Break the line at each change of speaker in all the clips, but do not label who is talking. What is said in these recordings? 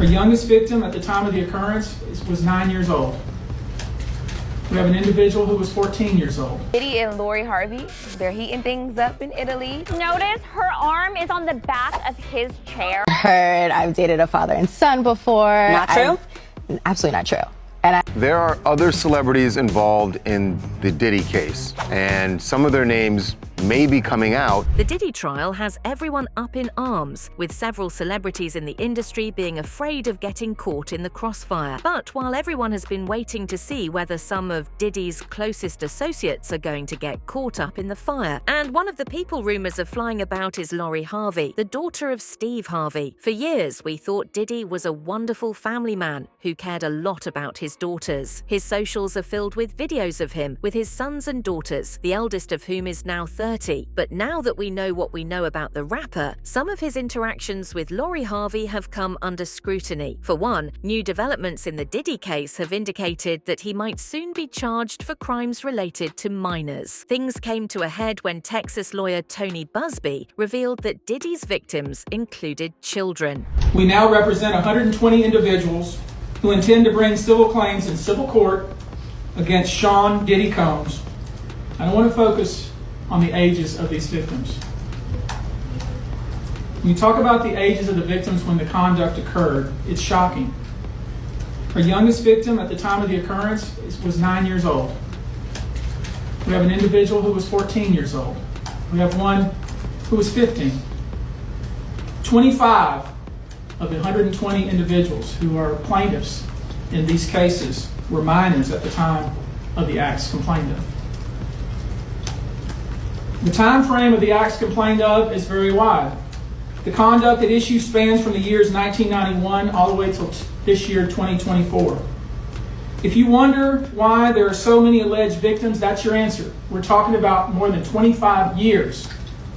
Our youngest victim at the time of the occurrence was 9 years old. We have an individual who was 14 years old.
Diddy and Lori Harvey, they're heating things up in Italy.
Notice her arm is on the back of his chair.
Heard I've dated a father and son before.
Not true?
Absolutely not true.
There are other celebrities involved in the Diddy case, and some of their names may be coming out.
The Diddy trial has everyone up in arms, with several celebrities in the industry being afraid of getting caught in the crossfire. But while everyone has been waiting to see whether some of Diddy's closest associates are going to get caught up in the fire, and one of the people rumors are flying about is Lori Harvey, the daughter of Steve Harvey. For years, we thought Diddy was a wonderful family man who cared a lot about his daughters. His socials are filled with videos of him with his sons and daughters, the eldest of whom is now 30. But now that we know what we know about the rapper, some of his interactions with Lori Harvey have come under scrutiny. For one, new developments in the Diddy case have indicated that he might soon be charged for crimes related to minors. Things came to a head when Texas lawyer Tony Busby revealed that Diddy's victims included children.
We now represent 120 individuals who intend to bring civil claims in civil court against Sean Diddy Combs. And I want to focus on the ages of these victims. When you talk about the ages of the victims when the conduct occurred, it's shocking. Our youngest victim at the time of the occurrence was 9 years old. We have an individual who was 14 years old. We have one who was 15. 25 of the 120 individuals who are plaintiffs in these cases were minors at the time of the acts complained of. The time frame of the acts complained of is very wide. The conduct at issue spans from the years 1991 all the way till this year, 2024. If you wonder why there are so many alleged victims, that's your answer. We're talking about more than 25 years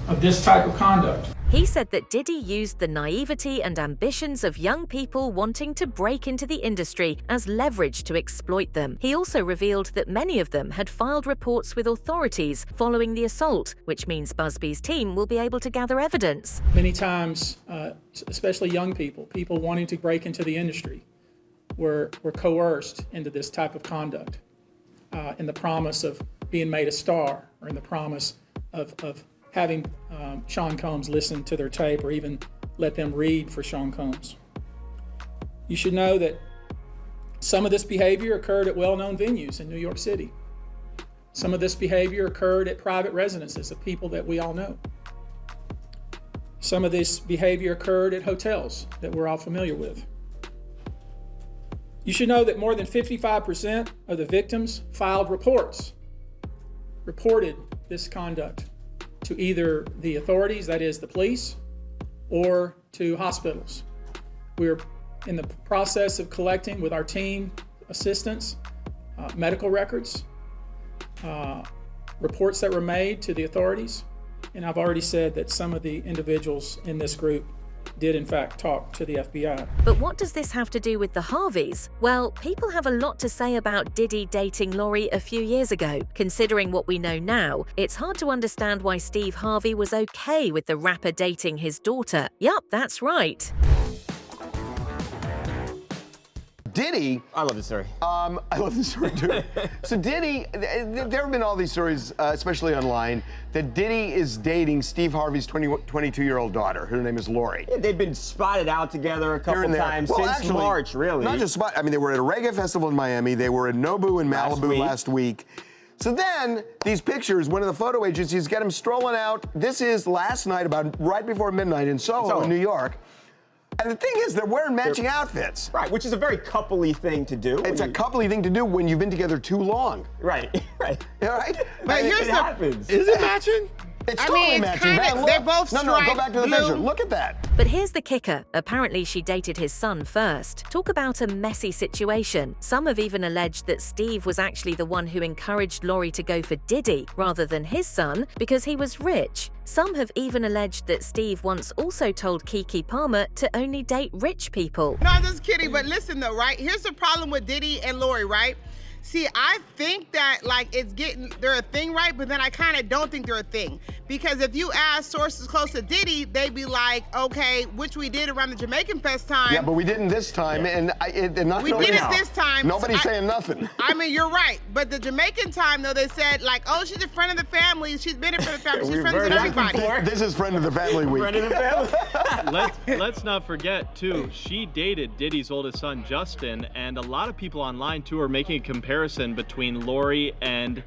of this type of conduct.
He said that Diddy used the naivety and ambitions of young people wanting to break into the industry as leverage to exploit them. He also revealed that many of them had filed reports with authorities following the assault, which means Busby's team will be able to gather evidence.
Many times, especially young people wanting to break into the industry, were coerced into this type of conduct in the promise of being made a star, or in the promise of having Sean Combs listen to their tape or even let them read for Sean Combs. You should know that some of this behavior occurred at well-known venues in New York City. Some of this behavior occurred at private residences of people that we all know. Some of this behavior occurred at hotels that we're all familiar with. You should know that more than 55% of the victims filed reported this conduct to either the authorities, that is the police, or to hospitals. We're in the process of collecting with our team assistants, medical records, reports that were made to the authorities. And I've already said that some of the individuals in this group did in fact talk to the FBI.
But what does this have to do with the Harveys? Well, people have a lot to say about Diddy dating Lori a few years ago. Considering what we know now, it's hard to understand why Steve Harvey was okay with the rapper dating his daughter. Yup, that's right.
Diddy,
I love this story.
I love this story too. So Diddy, there have been all these stories, especially online, that Diddy is dating Steve Harvey's 22-year-old daughter. Her name is Lori.
Yeah, they've been spotted out together a couple times since March, really.
Not just spotted. I mean, they were at a reggae festival in Miami. They were in Nobu in Malibu last week. So then, these pictures, one of the photo agencies get him strolling out. This is last night, about right before midnight in Soho, in New York. And the thing is, they're wearing matching outfits.
Right, which is a very coupley thing to do.
It's a coupley thing to do when you've been together too long.
Right, right.
All right?
But
it happens.
Is it matching?
It's totally matching.
They're both
No, go back to the picture. Look at that.
But here's the kicker. Apparently she dated his son first. Talk about a messy situation. Some have even alleged that Steve was actually the one who encouraged Lori to go for Diddy rather than his son because he was rich. Some have even alleged that Steve once also told Keke Palmer to only date rich people.
No, I'm just kidding, but listen though, right? Here's the problem with Diddy and Lori, right? See, I think that like they're a thing, right? But then I kind of don't think they're a thing. Because if you ask sources close to Diddy, they'd be like, okay, which we did around the Jamaican Fest time.
Yeah, but we didn't this time,
we did it this time.
Nobody's saying nothing.
I mean, you're right. But the Jamaican time, though, they said like, oh, she's a friend of the family. She's been a friend of the family. She's friends with everybody.
This is friend of the family week.
Friend of the family.
Let's not forget, too, she dated Diddy's oldest son, Justin, and a lot of people online, too, are making a comparison between Lori and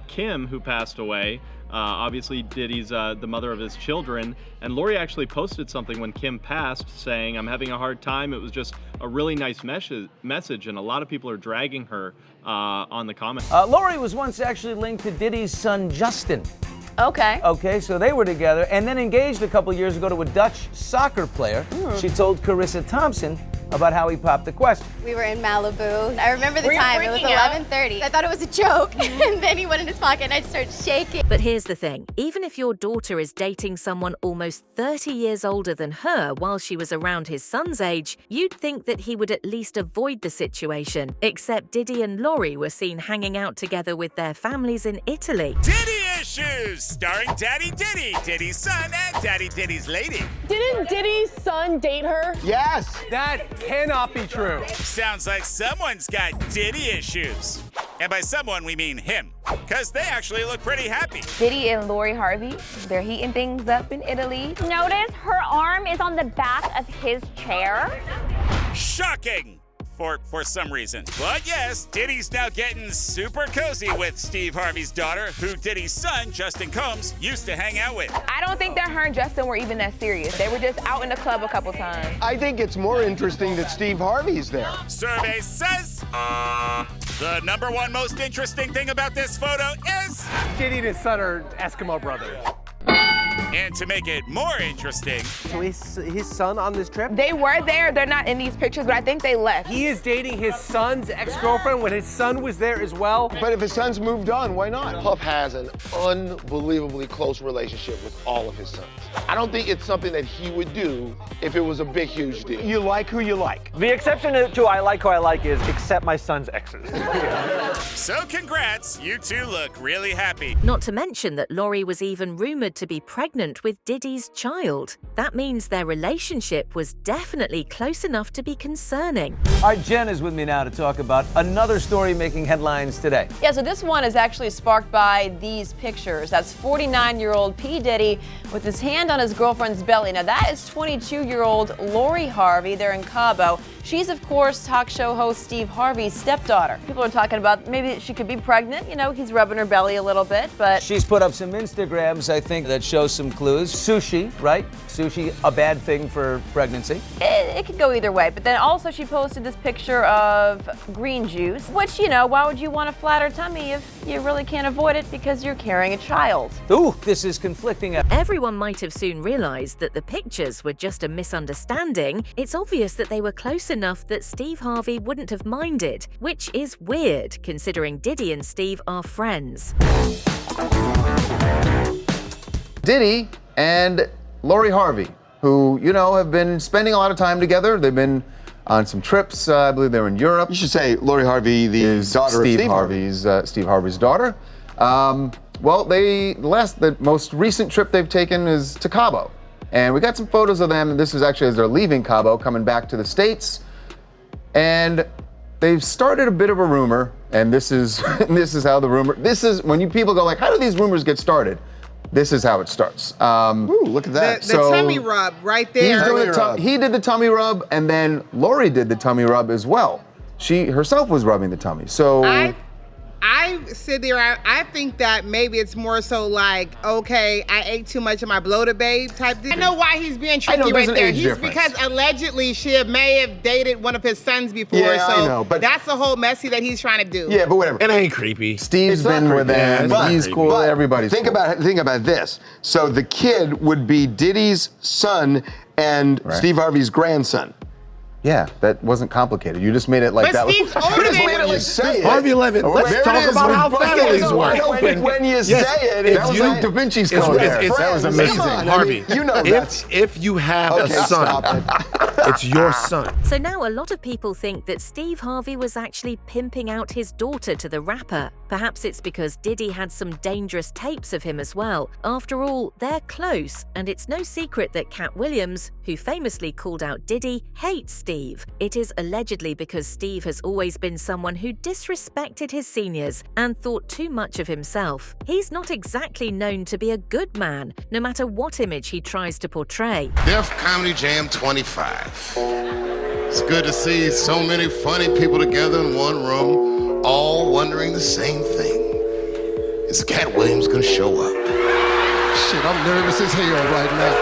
Kim, who passed away. Obviously, Diddy's the mother of his children, and Lori actually posted something when Kim passed saying, I'm having a hard time. It was just a really nice message, and a lot of people are dragging her on the comments.
Lori was once actually linked to Diddy's son, Justin.
Okay.
Okay, so they were together and then engaged a couple years ago to a Dutch soccer player. She told Carissa Thompson about how he popped the question.
We were in Malibu. I remember the
Were you
time. It was
freaking out?
11:30. I thought it was a joke, and then he went in his pocket, and I started shaking.
But here's the thing, even if your daughter is dating someone almost 30 years older than her while she was around his son's age, you'd think that he would at least avoid the situation. Except Diddy and Lori were seen hanging out together with their families in Italy.
Diddy Issues, starring Daddy Diddy, Diddy's son, and Daddy Diddy's lady.
Didn't Diddy's son date her?
Yes. That cannot be true.
Sounds like someone's got Diddy issues. And by someone, we mean him, because they actually look pretty happy.
Diddy and Lori Harvey, they're heating things up in Italy.
Notice her arm is on the back of his chair.
Shocking! For some reason. But yes, Diddy's now getting super cozy with Steve Harvey's daughter, who Diddy's son, Justin Combs, used to hang out with.
I don't think that her and Justin were even that serious. They were just out in the club a couple times.
I think it's more interesting that Steve Harvey's there.
Survey says the #1 most interesting thing about this photo is
Diddy and his son are Eskimo brothers.
And to make it more interesting,
So his son on this trip?
They were there. They're not in these pictures, but I think they left.
He is dating his son's ex-girlfriend when his son was there as well.
But if his son's moved on, why not?
Puff has an unbelievably close relationship with all of his sons. I don't think it's something that he would do if it was a big, huge deal.
You like who you like.
The exception to I like who I like is accept my son's exes.
so congrats, you two look really happy.
Not to mention that Lori was even rumored to be pregnant with Diddy's child. That means their relationship was definitely close enough to be concerning.
Our Jen is with me now to talk about another story making headlines today.
Yeah, so this one is actually sparked by these pictures. That's 49-year-old P. Diddy with his hand on his girlfriend's belly. Now that is 22-year-old Lori Harvey. They're in Cabo. She's, of course, talk show host Steve Harvey's stepdaughter. People are talking about maybe she could be pregnant. You know, he's rubbing her belly a little bit, but...
She's put up some Instagrams, I think, that show some clues. Sushi, right? Sushi, a bad thing for pregnancy.
It could go either way. But then also she posted this picture of green juice, which, you know, why would you want a flatter tummy if you really can't avoid it because you're carrying a child?
Ooh, this is conflicting.
Everyone might have soon realized that the pictures were just a misunderstanding. It's obvious that they were close enough that Steve Harvey wouldn't have minded, which is weird considering Diddy and Steve are friends.
Diddy and Lori Harvey, who, you know, have been spending a lot of time together. They've been on some trips. I believe they were in Europe.
You should say Lori Harvey, the daughter of Steve
Harvey's Steve Harvey's daughter. Well, the most recent trip they've taken is to Cabo. And we got some photos of them. This is actually as they're leaving Cabo, coming back to the States. And they've started a bit of a rumor, and this is how the rumor, when people go like, how do these rumors get started? This is how it starts.
Ooh, look at that.
The tummy rub right there.
He did the tummy rub, and then Lori did the tummy rub as well. She herself was rubbing the tummy. So
I sit there, I think that maybe it's more so like, okay, I ate too much of my bloated babe type thing. I know why he's being tricky right there. Because allegedly she may have dated one of his sons before,
yeah,
so
I know, but
that's the whole messy that he's trying to do.
Yeah, but whatever.
It ain't creepy.
Steve's been with them. He's cool. Everybody's
cool. Think about this. So the kid would be Diddy's son and Steve Harvey's grandson.
Yeah, that wasn't complicated. You just made it like
but
that.
Steve's older than
you say it.
Harvey 11. Let's talk about how families work.
When you say it,
that was
like Da Vinci's Code.
That was amazing.
On,
Harvey,
you know
if you have a son.
It's your son.
So now a lot of people think that Steve Harvey was actually pimping out his daughter to the rapper. Perhaps it's because Diddy had some dangerous tapes of him as well. After all, they're close, and it's no secret that Cat Williams, who famously called out Diddy, hates Steve. It is allegedly because Steve has always been someone who disrespected his seniors and thought too much of himself. He's not exactly known to be a good man, no matter what image he tries to portray.
Def Comedy Jam 25. It's good to see so many funny people together in one room, all wondering the same thing. Is Cat Williams gonna show up?
Shit, I'm nervous as hell right now.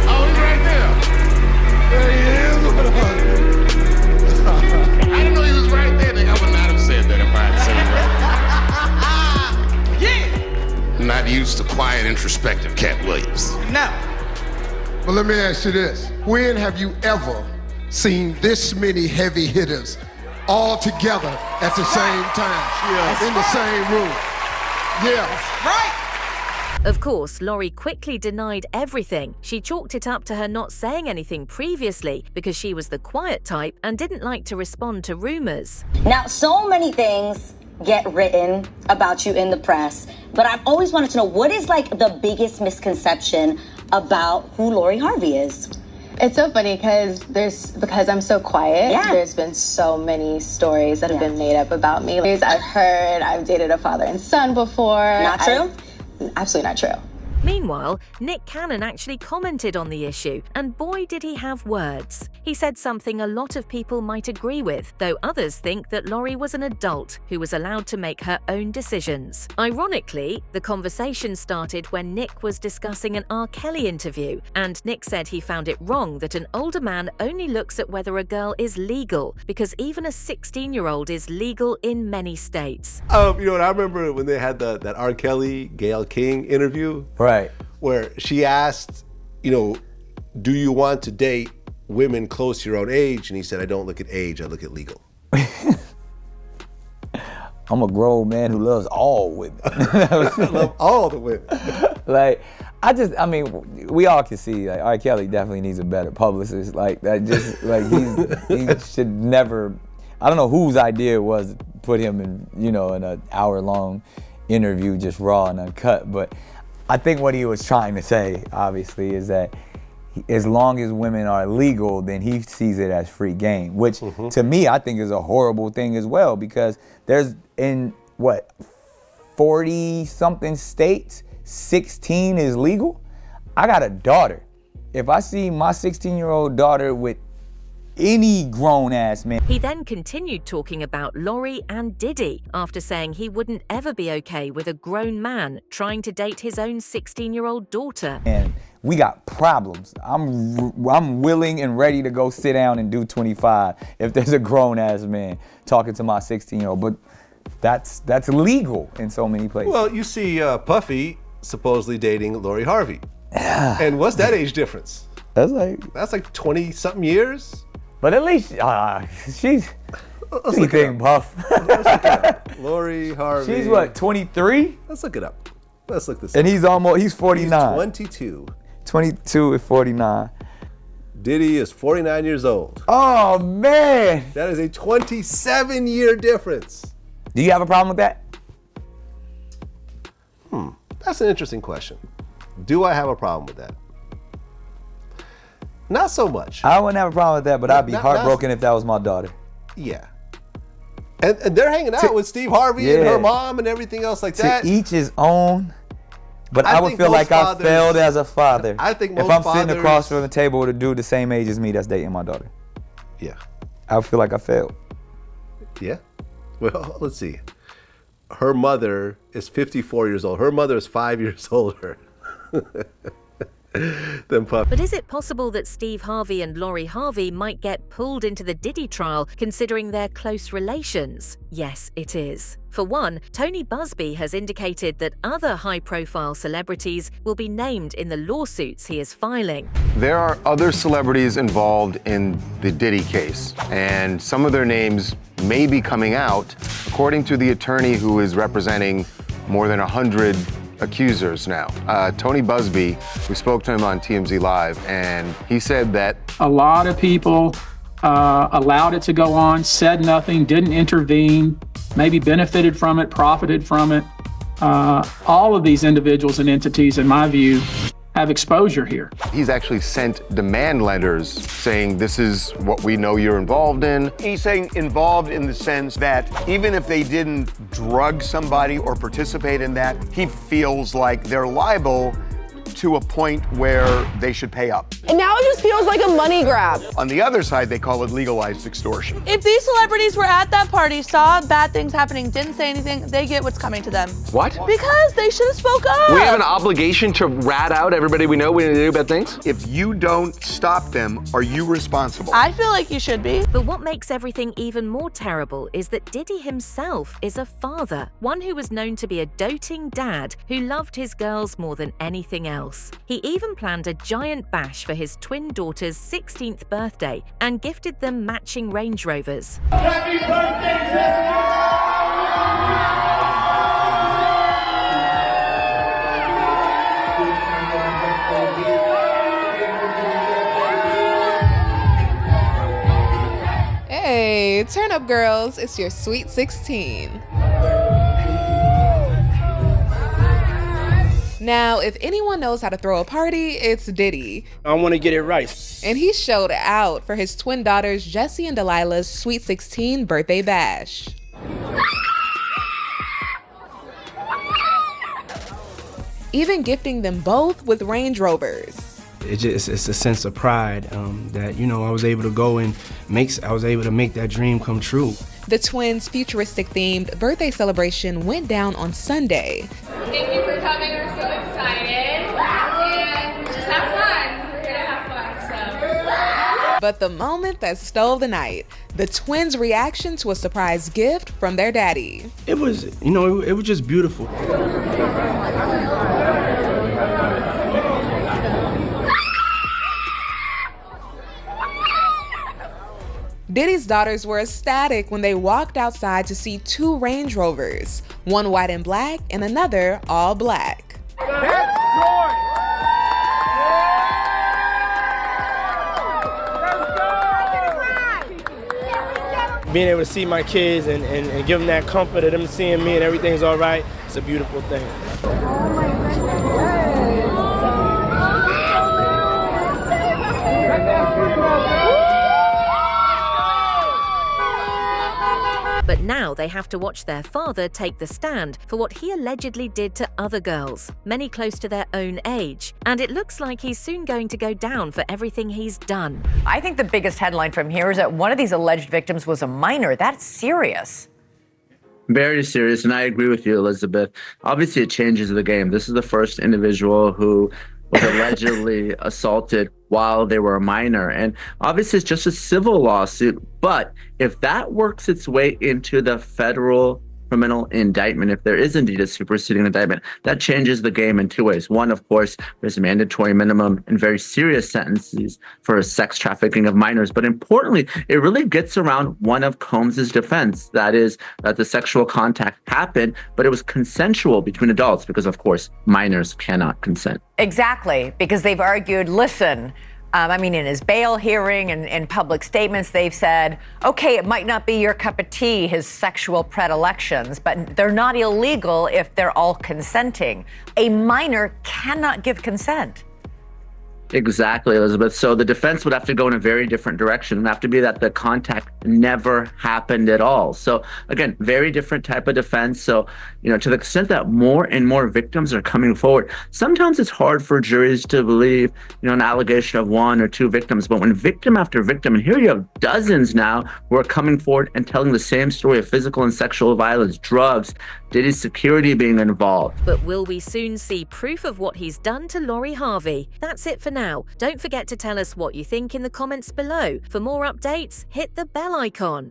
Oh, he's right there. There he is. I didn't know he was right there. I would not have said that if I had seen him. I'm not used to quiet, introspective Cat Williams.
No. Well, let me ask you this. When have you ever seen this many heavy hitters all together at the same time? In the same room. Yeah.
Right! Of course, Lori quickly denied everything. She chalked it up to her not saying anything previously because she was the quiet type and didn't like to respond to rumors.
Now, so many things get written about you in the press, but I've always wanted to know, what is like the biggest misconception about who Lori Harvey is?
It's so funny because I'm so quiet.
Yeah.
There's been so many stories that have been made up about me. I've heard I've dated a father and son before.
Not true?
Absolutely not true.
Meanwhile, Nick Cannon actually commented on the issue, and boy did he have words. He said something a lot of people might agree with, though others think that Lori was an adult who was allowed to make her own decisions. Ironically, the conversation started when Nick was discussing an R. Kelly interview, and Nick said he found it wrong that an older man only looks at whether a girl is legal, because even a 16-year-old is legal in many states.
You know what, I remember when they had that R. Kelly, Gayle King interview.
Right.
Where she asked, you know, do you want to date women close to your own age? And he said, I don't look at age, I look at legal.
I'm a grown man who loves all women.
I love all the women.
Like, I mean, we all can see, like, R. Kelly definitely needs a better publicist. Like, that just, like, he should never, I don't know whose idea it was to put him in, you know, in an hour-long interview, just raw and uncut. But I think what he was trying to say, obviously, is that as long as women are legal, then he sees it as free game, which to me, I think is a horrible thing as well, because there's in, 40-something states, 16 is legal. I got a daughter. If I see my 16-year-old daughter with any grown-ass man.
He then continued talking about Lori and Diddy after saying he wouldn't ever be okay with a grown man trying to date his own 16-year-old daughter.
And we got problems. I'm willing and ready to go sit down and do 25 if there's a grown-ass man talking to my 16-year-old. But that's legal in so many places.
Well, you see Puffy supposedly dating Lori Harvey. Yeah. And what's that age difference?
That's like
20-something years.
But at least she's anything Puff.
Lori Harvey.
She's what, 23?
Let's look it up. Let's look this
up. And he's 49.
He's 22.
22 and 49.
Diddy is 49 years old.
Oh, man.
That is a 27-year difference.
Do you have a problem with that?
That's an interesting question. Do I have a problem with that? Not so much.
I wouldn't have a problem with that, but I'd be heartbroken if that was my daughter.
Yeah. And they're hanging out with Steve Harvey and her mom and everything else like that.
To each his own. But I would feel like I failed as a father.
I think most
if I'm sitting across from the table with a dude the same age as me that's dating my daughter.
Yeah.
I would feel like I failed.
Yeah. Well, let's see. Her mother is 54 years old. Her mother is 5 years older than Puffy.
But is it possible that Steve Harvey and Lori Harvey might get pulled into the Diddy trial considering their close relations? Yes, it is. For one, Tony Busby has indicated that other high-profile celebrities will be named in the lawsuits he is filing.
There are other celebrities involved in the Diddy case, and some of their names may be coming out, according to the attorney who is representing more than 100 accusers now. Tony Busby, we spoke to him on TMZ Live, and he said that
A lot of people allowed it to go on, said nothing, didn't intervene, maybe benefited from it, profited from it. All of these individuals and entities, in my view, have exposure here.
he's actually sent demand letters saying this is what we know you're involved in. He's saying involved in the sense that even if they didn't drug somebody or participate in that, he feels like they're liable to a point where they should pay up.
And now it just feels like a money grab.
On the other side, they call it legalized extortion.
If these celebrities were at that party, saw bad things happening, didn't say anything, they get what's coming to them.
What?
Because they should have spoke up.
We have an obligation to rat out everybody we know when they do bad things?
If you don't stop them, are you responsible?
I feel like you should be.
But what makes everything even more terrible is that Diddy himself is a father, one who was known to be a doting dad who loved his girls more than anything else. He even planned a giant bash for his twin daughter's 16th birthday and gifted them matching Range Rovers.
Happy birthday,
Hey, turn up girls, it's your Sweet 16. Now, if anyone knows how to throw a party, it's Diddy.
I want to get it right.
And he showed out for his twin daughters Jessie and Delilah's Sweet 16 birthday bash. Even gifting them both with Range Rovers.
It's a sense of pride that, you know, I was able to go and I was able to make that dream come true.
The twins' futuristic themed birthday celebration went down on Sunday.
Thank you for coming, we're so excited. And just have fun. We're gonna have fun, so.
But the moment that stole the night, the twins' reaction to a surprise gift from their daddy.
It was, you know, it was just beautiful.
Diddy's daughters were ecstatic when they walked outside to see two Range Rovers, one white and black and another all black.
Being able to see my kids and give them that comfort of them seeing me and everything's all right, it's a beautiful thing.
Oh my
But now they have to watch their father take the stand for what he allegedly did to other girls, many close to their own age. And it looks like he's soon going to go down for everything he's done.
I think the biggest headline from here is that one of these alleged victims was a minor. That's serious.
Very serious, and I agree with you, Elizabeth. Obviously, it changes the game. This is the first individual who was allegedly assaulted while they were a minor. And obviously, it's just a civil lawsuit. But if that works its way into the federal criminal indictment, if there is indeed a superseding indictment, that changes the game in two ways. One, of course, there's a mandatory minimum and very serious sentences for sex trafficking of minors. But importantly, it really gets around one of Combs's defense, that is that the sexual contact happened, but it was consensual between adults because, of course, minors cannot consent.
Exactly, because they've argued, listen, in his bail hearing and in public statements, they've said, okay, it might not be your cup of tea, his sexual predilections, but they're not illegal if they're all consenting. A minor cannot give consent.
Exactly, Elizabeth. So the defense would have to go in a very different direction. It would have to be that the contact never happened at all. So again, very different type of defense. So, to the extent that more and more victims are coming forward, sometimes it's hard for juries to believe, an allegation of one or two victims. But when victim after victim, and here you have dozens now who are coming forward and telling the same story of physical and sexual violence, drugs, Diddy's security being involved.
But will we soon see proof of what he's done to Lori Harvey? That's it for now. Don't forget to tell us what you think in the comments below. For more updates, hit the bell icon.